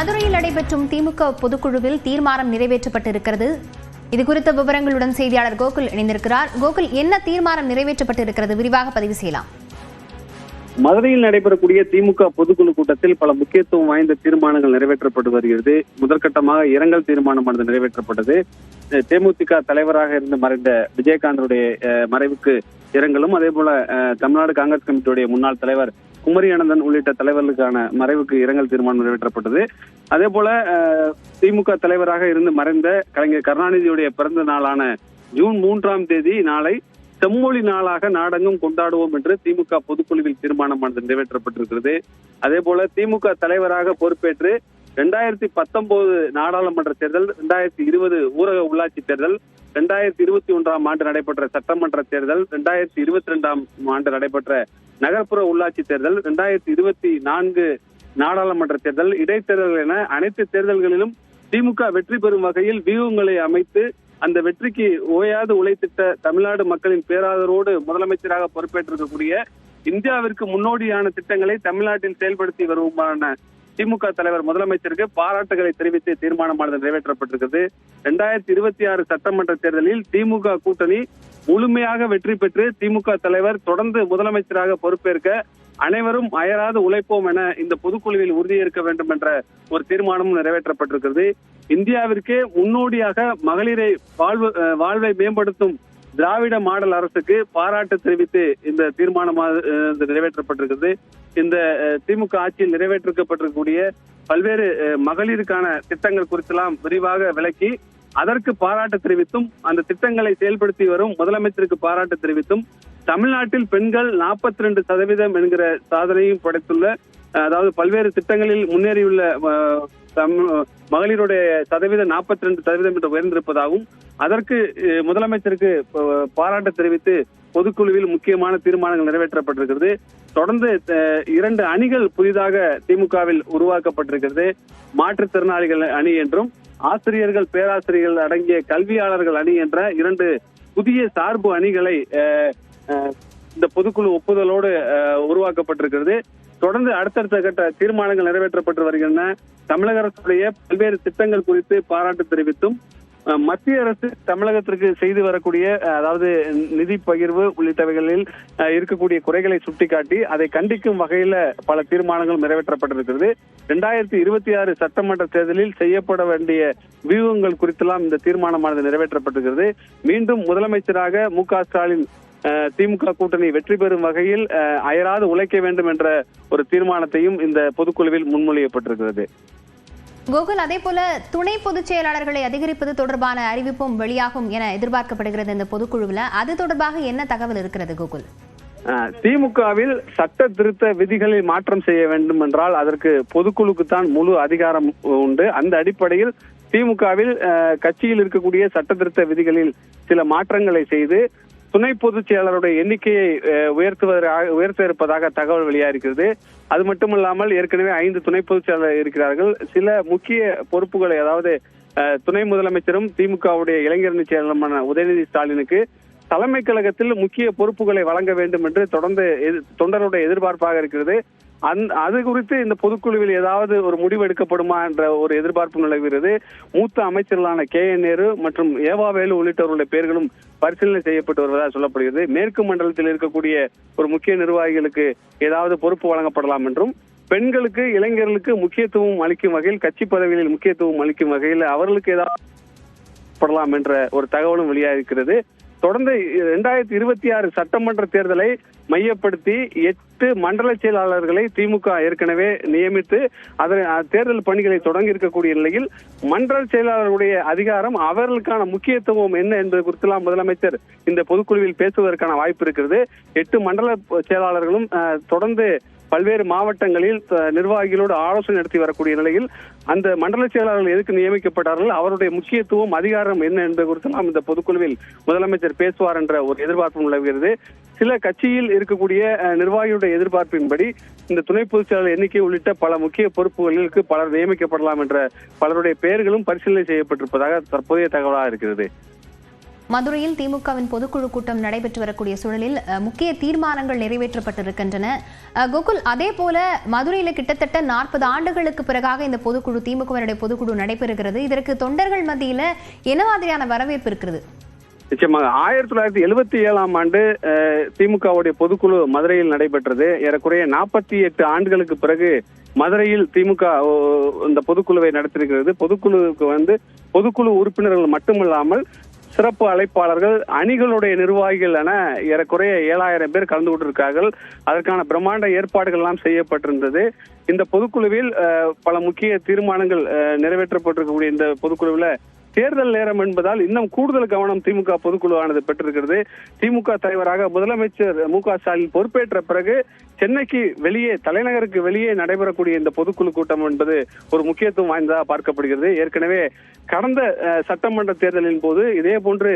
மதுரையில் நடைபெற்றும் திமுக பொதுக்குழுவில் தீர்மானம் நிறைவேற்றப்பட்டிருக்கிறது. இதுகுறித்த விவரங்களுடன் செய்தியாளர் கோகுல் இணைந்திருக்கிறார். கோகுல், என்ன தீர்மானம் நிறைவேற்றப்பட்டிருக்கிறது? விரிவாக பதிவு செய்யலாம். மதுரையில் நடைபெறக்கூடிய திமுக பொதுக்குழு கூட்டத்தில் பல முக்கியத்துவம் வாய்ந்த தீர்மானங்கள் நிறைவேற்றப்பட்டு வருகிறது. முதற்கட்டமாக இரங்கல் தீர்மானமானது நிறைவேற்றப்பட்டது. தேமுதிக தலைவராக இருந்து மறைந்த விஜயகாந்தனுடைய மறைவுக்கு இரங்கலும், அதே போல தமிழ்நாடு காங்கிரஸ் கமிட்டியுடைய முன்னாள் தலைவர் குமரி அனந்தன் உள்ளிட்ட தலைவர்களுக்கான மறைவுக்கு இரங்கல் தீர்மானம் நிறைவேற்றப்பட்டது. அதே போல திமுக தலைவராக இருந்து மறைந்த கலைஞர் கருணாநிதியுடைய பிறந்த நாளான ஜூன் 3ஆம் தேதி நாளை செம்மொழி நாளாக நாடெங்கும் கொண்டாடுவோம் என்று திமுக பொதுக்குழுவில் தீர்மானமானது நிறைவேற்றப்பட்டிருக்கிறது. அதே போல திமுக தலைவராக பொறுப்பேற்று 2019 நாடாளுமன்ற தேர்தல், 2020 ஊரக உள்ளாட்சி தேர்தல், 2021ஆம் ஆண்டு நடைபெற்ற சட்டமன்ற தேர்தல், 2022ஆம் ஆண்டு நடைபெற்ற நகர்ப்புற உள்ளாட்சி தேர்தல், 2024 நாடாளுமன்ற தேர்தல், இடைத்தேர்தல் என அனைத்து தேர்தல்களிலும் திமுக வெற்றி பெறும் வகையில் வியூகங்களை அமைத்து அந்த வெற்றிக்கு ஓயாது உழைத்திட்ட தமிழ்நாடு மக்களின் பேராதரோடு முதலமைச்சராக பொறுப்பேற்றிருக்கக்கூடிய இந்தியாவிற்கு முன்னோடியான திட்டங்களை தமிழ்நாட்டில் செயல்படுத்தி வருமான திமுக தலைவர் முதலமைச்சருக்கு பாராட்டுகளை தெரிவித்து தீர்மானமானது நிறைவேற்றப்பட்டிருக்கிறது. 2026 சட்டமன்ற தேர்தலில் திமுக கூட்டணி முழுமையாக வெற்றி பெற்று திமுக தலைவர் தொடர்ந்து முதலமைச்சராக பொறுப்பேற்க அனைவரும் அயராது உழைப்போம் என இந்த பொதுக்குழுவில் உறுதியேற்க வேண்டும் என்ற ஒரு தீர்மானமும் நிறைவேற்றப்பட்டிருக்கிறது. இந்தியாவிற்கே முன்னோடியாக மகளிரை வாழ்வை மேம்படுத்தும் திராவிட மாடல் அரசுக்கு பாராட்டு தெரிவித்து இந்த தீர்மானமாக நிறைவேற்றப்பட்டிருக்கிறது. இந்த திமுக ஆட்சியில் நிறைவேற்றப்பட்டிருக்கக்கூடிய பல்வேறு மகளிருக்கான திட்டங்கள் குறித்தெல்லாம் விரிவாக விளக்கி அதற்கு பாராட்டு தெரிவித்தும், அந்த திட்டங்களை செயல்படுத்தி வரும் முதலமைச்சருக்கு பாராட்டு தெரிவித்தும், தமிழ்நாட்டில் பெண்கள் 42% என்கிற சாதனையும் படைத்துள்ள, அதாவது பல்வேறு திட்டங்களில் முன்னேறியுள்ள மகளிருடைய சதவீதம் 42% என்று உயர்ந்திருப்பதாகவும் அதற்கு முதலமைச்சருக்கு பாராட்டு தெரிவித்து பொதுக்குழுவில் முக்கியமான தீர்மானங்கள் நிறைவேற்றப்பட்டிருக்கிறது. தொடர்ந்து 2 அணிகள் புதிதாக திமுகவில் உருவாக்கப்பட்டிருக்கிறது. மாற்றுத்திறனாளிகள் அணி என்றும் ஆசிரியர்கள் பேராசிரியர்கள் அடங்கிய கல்வியாளர்கள் அணி என்ற 2 புதிய சார்பு அணிகளை இந்த பொதுக்குழு ஒப்புதலோடு உருவாக்கப்பட்டிருக்கிறது. தொடர்ந்து அடுத்தடுத்த கட்ட தீர்மானங்கள் நிறைவேற்றப்பட்டு வருகின்றன. தமிழக அரசுடைய பல்வேறு திட்டங்கள் குறித்து பாராட்டு தெரிவித்தும், மத்திய அரசு தமிழகத்திற்கு செய்து வரக்கூடிய, அதாவது நிதி பகிர்வு உள்ளிட்டவைகளில் இருக்கக்கூடிய குறைகளை சுட்டிக்காட்டி அதை கண்டிக்கும் வகையில பல தீர்மானங்கள் நிறைவேற்றப்பட்டிருக்கிறது. 2026 சட்டமன்ற தேர்தலில் செய்யப்பட வேண்டிய வியூகங்கள் குறித்தெல்லாம் இந்த தீர்மானமானது நிறைவேற்றப்பட்டிருக்கிறது. மீண்டும் முதலமைச்சராக மு.க. ஸ்டாலின் திமுக கூட்டணி வெற்றி பெறும் வகையில் அயராது உழைக்க வேண்டும் என்ற ஒரு தீர்மானத்தையும் இந்த பொதுக்குழுவில் முன்மொழியப்பட்டிருக்கிறது. கோகுல், அதே போல துணை பொதுச் செயலாளர்களை அதிகரிப்பது தொடர்பான அறிவிப்பும் வெளியாகும் என எதிர்பார்க்கப்படுகிறது இந்த பொதுக்குழுவில். அது தொடர்பாக என்ன தகவல் இருக்கிறது கோகுல்? திமுகவில் சட்ட திருத்த விதிகளில் மாற்றம் செய்ய வேண்டும் என்றால் அதற்கு பொதுக்குழுக்குத்தான் முழு அதிகாரம் உண்டு. அந்த அடிப்படையில் திமுகவில் கட்சியில் இருக்கக்கூடிய சட்ட திருத்த விதிகளில் சில மாற்றங்களை செய்து துணை பொதுச் செயலாளருடைய எண்ணிக்கையை உயர்த்த இருப்பதாக தகவல் வெளியாகிறது. அது மட்டுமல்லாமல் ஏற்கனவே 5 துணை பொதுச் செயலாளர் இருக்கிறார்கள். சில முக்கிய பொறுப்புகளை, அதாவது துணை முதலமைச்சரும் திமுகவுடைய இளைஞரணி செயலாளருமான உதயநிதி ஸ்டாலினுக்கு தலைமை கழகத்தில் முக்கிய பொறுப்புகளை வழங்க வேண்டும் என்று தொடர்ந்து தொண்டருடைய எதிர்பார்ப்பாக இருக்கிறது. அது குறித்து இந்த பொதுக்குழுவில் ஏதாவது ஒரு முடிவு எடுக்கப்படுமா என்ற ஒரு எதிர்பார்ப்பு நிலவுகிறது. மூத்த அமைச்சர்களான KN நேரு மற்றும் ஏவாவேலு உள்ளிட்டவர்களுடைய பெயர்களும் பரிசீலனை செய்யப்பட்டு வருவதாக சொல்லப்படுகிறது. மேற்கு மண்டலத்தில் இருக்கக்கூடிய ஒரு முக்கிய நிர்வாகிகளுக்கு ஏதாவது பொறுப்பு வழங்கப்படலாம் என்றும், பெண்களுக்கு இளைஞர்களுக்கு முக்கியத்துவம் அளிக்கும் வகையில், கட்சி பதவிகளில் முக்கியத்துவம் அளிக்கும் வகையில் அவர்களுக்கு ஏதாவது படலாம் என்ற ஒரு தகவலும் வெளியாகிறது. தொடர்ந்து 2026 சட்டமன்ற தேர்தலை மையப்படுத்தி 8 மண்டல செயலாளர்களை திமுக ஏற்கனவே நியமித்து தேர்தல் பணிகளை தொடங்கி இருக்கக்கூடிய நிலையில் மண்டல செயலாளர்களுடைய அதிகாரம், அவர்களுக்கான முக்கியத்துவம் என்ன என்பது குறித்தெல்லாம் முதலமைச்சர் இந்த பொதுக்குழுவில் பேசுவதற்கான வாய்ப்பு இருக்கிறது. 8 மண்டல செயலாளர்களும் தொடர்ந்து பல்வேறு மாவட்டங்களில் நிர்வாகிகளோடு ஆலோசனை நடத்தி வரக்கூடிய நிலையில் அந்த மண்டல செயலாளர்கள் எதுக்கு நியமிக்கப்பட்டார்கள், அவருடைய முக்கியத்துவம் அதிகாரம் என்ன என்பது குறித்து இந்த பொதுக்குழுவில் முதலமைச்சர் பேசுவார் என்ற ஒரு எதிர்பார்ப்பு நிலவுகிறது. சில கட்சியில் இருக்கக்கூடிய நிர்வாகிகளுடைய எதிர்பார்ப்பின்படி இந்த துணை பொதுச் செயலாளர் எண்ணிக்கை உள்ளிட்ட பல முக்கிய பொறுப்புகளுக்கு பலர் நியமிக்கப்படலாம் என்ற பலருடைய பெயர்களும் பரிசீலனை செய்யப்பட்டிருப்பதாக தற்போதைய தகவலாக இருக்கிறது. மதுரையில் திமுகவின் பொதுக்குழு கூட்டம் நடைபெற்று வரக்கூடிய சூழலில் முக்கிய தீர்மானங்கள் நிறைவேற்றப்பட்டிருக்கின்றன. கோகுல், அதே போல மதுரையில் கிட்டத்தட்ட 40 ஆண்டுகளுக்கு பிறகாக இந்த பொதுக்குழு திமுகவினுடைய பொதுக்குழு நடைபெறுகிறது. இதற்கு தொண்டர்கள் மத்தியில் என்ன மாதிரியான வரவேற்பு இருக்கிறது? நிச்சயமாக 1977ஆம் ஆண்டு திமுகவுடைய பொதுக்குழு மதுரையில் நடைபெற்றது. ஏறக்குறைய 48 ஆண்டுகளுக்கு பிறகு மதுரையில் திமுக இந்த பொதுக்குழுவை நடத்திருக்கிறது. பொதுக்குழுவுக்கு பொதுக்குழு உறுப்பினர்கள் மட்டுமல்லாமல் சிறப்பு அழைப்பாளர்கள், அணிகளுடைய நிர்வாகிகள் என ஏறக்குறைய 7000 பேர் கலந்து கொண்டிருக்கார்கள். அதற்கான பிரம்மாண்ட ஏற்பாடுகள் எல்லாம் செய்யப்பட்டிருந்தது. இந்த பொதுக்குழுவில் பல முக்கிய தீர்மானங்கள் நிறைவேற்றப்பட்டிருக்கக்கூடிய இந்த பொதுக்குழுவில் தேர்தல் நேரம் என்பதால் இன்னும் கூடுதல் கவனம் திமுக பொதுக்குழுவானது பெற்றிருக்கிறது. திமுக தலைவராக முதலமைச்சர் மு.க. ஸ்டாலின் பொறுப்பேற்ற பிறகு சென்னைக்கு வெளியே, தலைநகருக்கு வெளியே நடைபெறக்கூடிய இந்த பொதுக்குழு கூட்டம் என்பது ஒரு முக்கியத்துவம் வாய்ந்ததாக பார்க்கப்படுகிறது. ஏற்கனவே கடந்த சட்டமன்ற தேர்தலின் போது இதே போன்று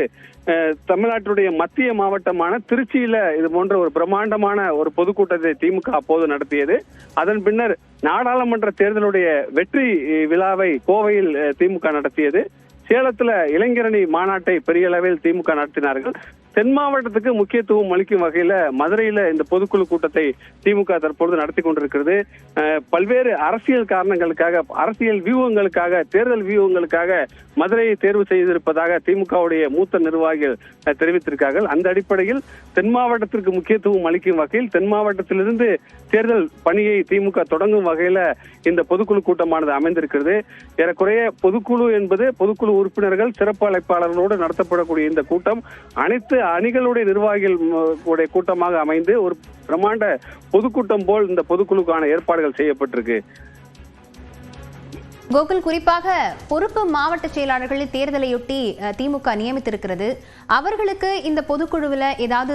தமிழ்நாட்டுடைய மத்திய மாவட்டமான திருச்சியில இது போன்ற ஒரு பிரம்மாண்டமான ஒரு பொதுக்கூட்டத்தை திமுக அப்போது நடத்தியது. அதன் பின்னர் நாடாளுமன்ற தேர்தலுடைய வெற்றி விழாவை கோவையில் திமுக நடத்தியது. சேலத்துல இளைஞரணி மாநாட்டை பெரிய அளவில் திமுக நடத்தினார்கள். தென் மாவட்டத்துக்கு முக்கியத்துவம் அளிக்கும் வகையில மதுரையில இந்த பொதுக்குழு கூட்டத்தை திமுக தற்பொழுது நடத்தி கொண்டிருக்கிறது. பல்வேறு அரசியல் காரணங்களுக்காக, அரசியல் வியூகங்களுக்காக, தேர்தல் வியூகங்களுக்காக மதுரையை தேர்வு செய்திருப்பதாக திமுகவுடைய மூத்த நிர்வாகிகள் தெரிவித்திருக்கார்கள். அந்த அடிப்படையில் தென் மாவட்டத்திற்கு முக்கியத்துவம் அளிக்கும் வகையில் தென் மாவட்டத்திலிருந்து தேர்தல் பணியை திமுக தொடங்கும் வகையில இந்த பொதுக்குழு கூட்டமானது அமைந்திருக்கிறது. ஏறக்குறைய பொதுக்குழு என்பது பொதுக்குழு உறுப்பினர்கள், சிறப்பு அழைப்பாளர்களோடு நடத்தப்படக்கூடிய இந்த கூட்டம் அனைத்து அணிகளுடைய நிர்வாகிகளுடைய கூட்டமாக அமைந்து ஒரு பிரம்மாண்ட பொதுக்கூட்டம் போல் இந்த பொதுக்குழுக்கான ஏற்பாடுகள் செய்யப்பட்டிருக்கு. கோகுல், குறிப்பாக பொறுப்பு மாவட்ட செயலாளர்களை தேர்தலையொட்டி திமுக நியமித்திருக்கிறது. அவர்களுக்கு இந்த பொதுக்குழுவில் ஏதாவது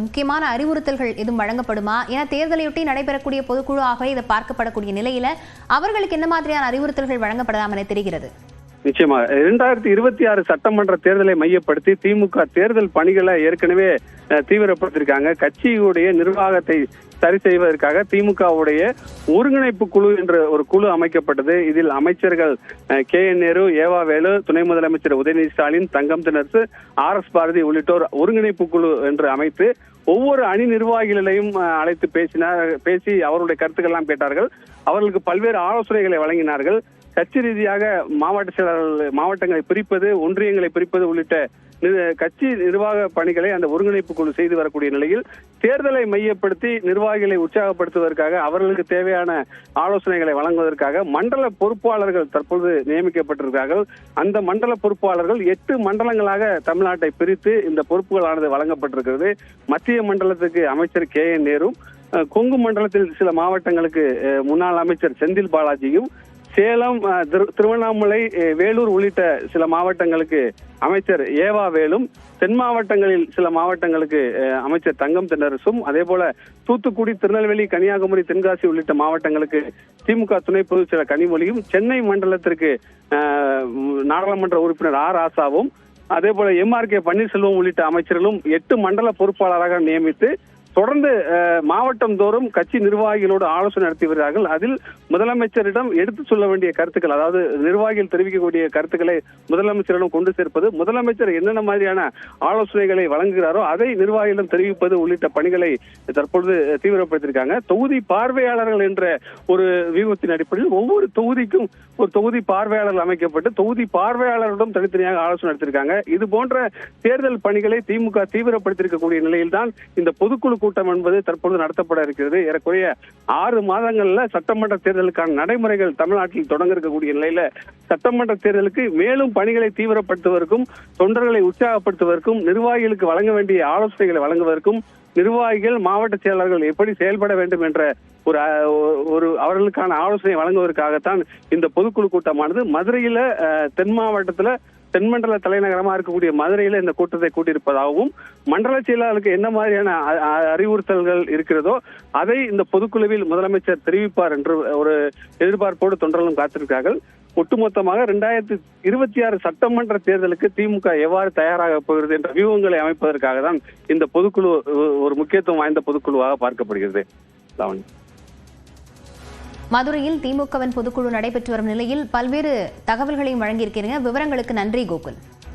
முக்கியமான அறிவுறுத்தல்கள் எதுவும் வழங்கப்படுமா? ஏன்னா தேர்தலையொட்டி நடைபெறக்கூடிய பொதுக்குழு ஆகவே இதை பார்க்கப்படக்கூடிய நிலையில அவர்களுக்கு என்ன மாதிரியான அறிவுறுத்தல்கள் வழங்கப்படலாம் என தெரிகிறது? நிச்சயமாக 2026 சட்டமன்ற தேர்தலை மையப்படுத்தி திமுக தேர்தல் பணிகளை ஏற்கனவே தீவிரப்படுத்திருக்காங்க. கட்சியுடைய நிர்வாகத்தை சரி செய்வதற்காக திமுகவுடைய ஒருங்கிணைப்பு குழு என்ற ஒரு குழு அமைக்கப்பட்டது. இதில் அமைச்சர்கள் KN நேரு, ஏவா வேலு, துணை முதலமைச்சர் உதயநிதி ஸ்டாலின், தங்கம் தென்னரசு, RS பாரதி உள்ளிட்டோர் ஒருங்கிணைப்பு குழு என்று அமைத்து ஒவ்வொரு அணி நிர்வாகிகளையும் அழைத்து பேசி அவருடைய கருத்துக்கள் எல்லாம் கேட்டார்கள். அவர்களுக்கு பல்வேறு ஆலோசனைகளை வழங்கினார்கள். கட்சி ரீதியாக மாவட்ட செயலாளர்கள், மாவட்டங்களை பிரிப்பது, ஒன்றியங்களை பிரிப்பது உள்ளிட்ட கட்சி நிர்வாக பணிகளை அந்த ஒருங்கிணைப்பு குழு செய்து வரக்கூடிய நிலையில் தேர்தலை மையப்படுத்தி நிர்வாகிகளை உற்சாகப்படுத்துவதற்காக, அவர்களுக்கு தேவையான ஆலோசனைகளை வழங்குவதற்காக மண்டல பொறுப்பாளர்கள் தற்போது நியமிக்கப்பட்டிருக்கிறார்கள். அந்த மண்டல பொறுப்பாளர்கள் 8 மண்டலங்களாக தமிழ்நாட்டை பிரித்து இந்த பொறுப்புகளானது வழங்கப்பட்டிருக்கிறது. மத்திய மண்டலத்துக்கு அமைச்சர் KN நேரு, கொங்கு மண்டலத்தில் சில மாவட்டங்களுக்கு முன்னாள் அமைச்சர் செந்தில் பாலாஜியும், சேலம், திருவண்ணாமலை, வேலூர் உள்ளிட்ட சில மாவட்டங்களுக்கு அமைச்சர் ஏவா வேலும், தென் மாவட்டங்களில் சில மாவட்டங்களுக்கு அமைச்சர் தங்கம் தென்னரசும், அதே போல தூத்துக்குடி, திருநெல்வேலி, கன்னியாகுமரி, தென்காசி உள்ளிட்ட மாவட்டங்களுக்கு திமுக துணை பொதுச் செயலர் கனிமொழியும், சென்னை மண்டலத்திற்கு நாடாளுமன்ற உறுப்பினர் ராசாவும், அதே போல MRK பன்னீர்செல்வம் உள்ளிட்ட அமைச்சர்களும் 8 மண்டல பொறுப்பாளராக நியமித்து தொடர்ந்து மாவட்டம் தோறும் கட்சி நிர்வாகிகளோடு ஆலோசனை நடத்தி வருகிறார்கள். அதில் முதலமைச்சரிடம் எடுத்து சொல்ல வேண்டிய கருத்துக்கள், அதாவது நிர்வாகிகள் தெரிவிக்கக்கூடிய கருத்துக்களை முதலமைச்சரிடம் கொண்டு சேர்ப்பது, முதலமைச்சர் என்னென்ன மாதிரியான ஆலோசனைகளை வழங்குகிறாரோ அதை நிர்வாகிகளிடம் தெரிவிப்பது உள்ளிட்ட பணிகளை தற்பொழுது தீவிரப்படுத்தியிருக்காங்க. தொகுதி பார்வையாளர்கள் என்ற ஒரு வியூகத்தின் அடிப்படையில் ஒவ்வொரு தொகுதிக்கும் ஒரு தொகுதி பார்வையாளர்கள் அமைக்கப்பட்டு தொகுதி பார்வையாளரிடம் தனித்தனியாக ஆலோசனை நடத்தியிருக்காங்க. இது போன்ற தேர்தல் பணிகளை திமுக தீவிரப்படுத்தியிருக்கக்கூடிய நிலையில்தான் இந்த பொதுக்குழு கூட்டம் என்பது தற்பொழுது நடத்தப்பட இருக்கிறது. ஏறக்குறைய 6 மாதங்கள்ல சட்டமன்ற தேர்தலுக்கான நடைமுறைகள் தமிழ்நாட்டில் தொடங்க இருக்கக்கூடிய நிலையில சட்டமன்ற தேர்தலுக்கு மேலும் பணிகளை தீவிரப்படுத்துவதற்கும், தொண்டர்களை உற்சாகப்படுத்துவதற்கும், நிர்வாகிகளுக்கு வழங்க வேண்டிய ஆலோசனைகளை வழங்குவதற்கும், நிர்வாகிகள், மாவட்ட செயலாளர்கள் எப்படி செயல்பட வேண்டும் என்ற ஒரு அவர்களுக்கான ஆலோசனை வழங்குவதற்காகத்தான் இந்த பொதுக்குழு கூட்டமானது மதுரையில தென் மாவட்டத்துல தென்மண்டல தலைநகரமா இருக்கக்கூடிய மதுரையில இந்த கூட்டத்தை கூட்டியிருப்பதாகவும், மண்டல செயலாளருக்கு என்ன மாதிரியான அறிவுறுத்தல்கள் இருக்கிறதோ அதை இந்த பொதுக்குழுவில் முதலமைச்சர் தெரிவிப்பார் என்று ஒரு எதிர்பார்ப்போடு தொண்டர்களும் காத்திருக்கிறார்கள். ஒட்டுமொத்தமாக 2026 சட்டமன்ற தேர்தலுக்கு திமுக எவ்வாறு தயாராக போகிறது என்ற வியூகங்களை அமைப்பதற்காக தான் இந்த பொதுக்குழு ஒரு முக்கியத்துவம் வாய்ந்த பொதுக்குழுவாக பார்க்கப்படுகிறது. மதுரையில் திமுகவின் பொதுக்குழு நடைபெற்று வரும் நிலையில் பல்வேறு தகவல்களையும் வழங்கியிருக்கிறீங்க. விவரங்களுக்கு நன்றி கோகுல்.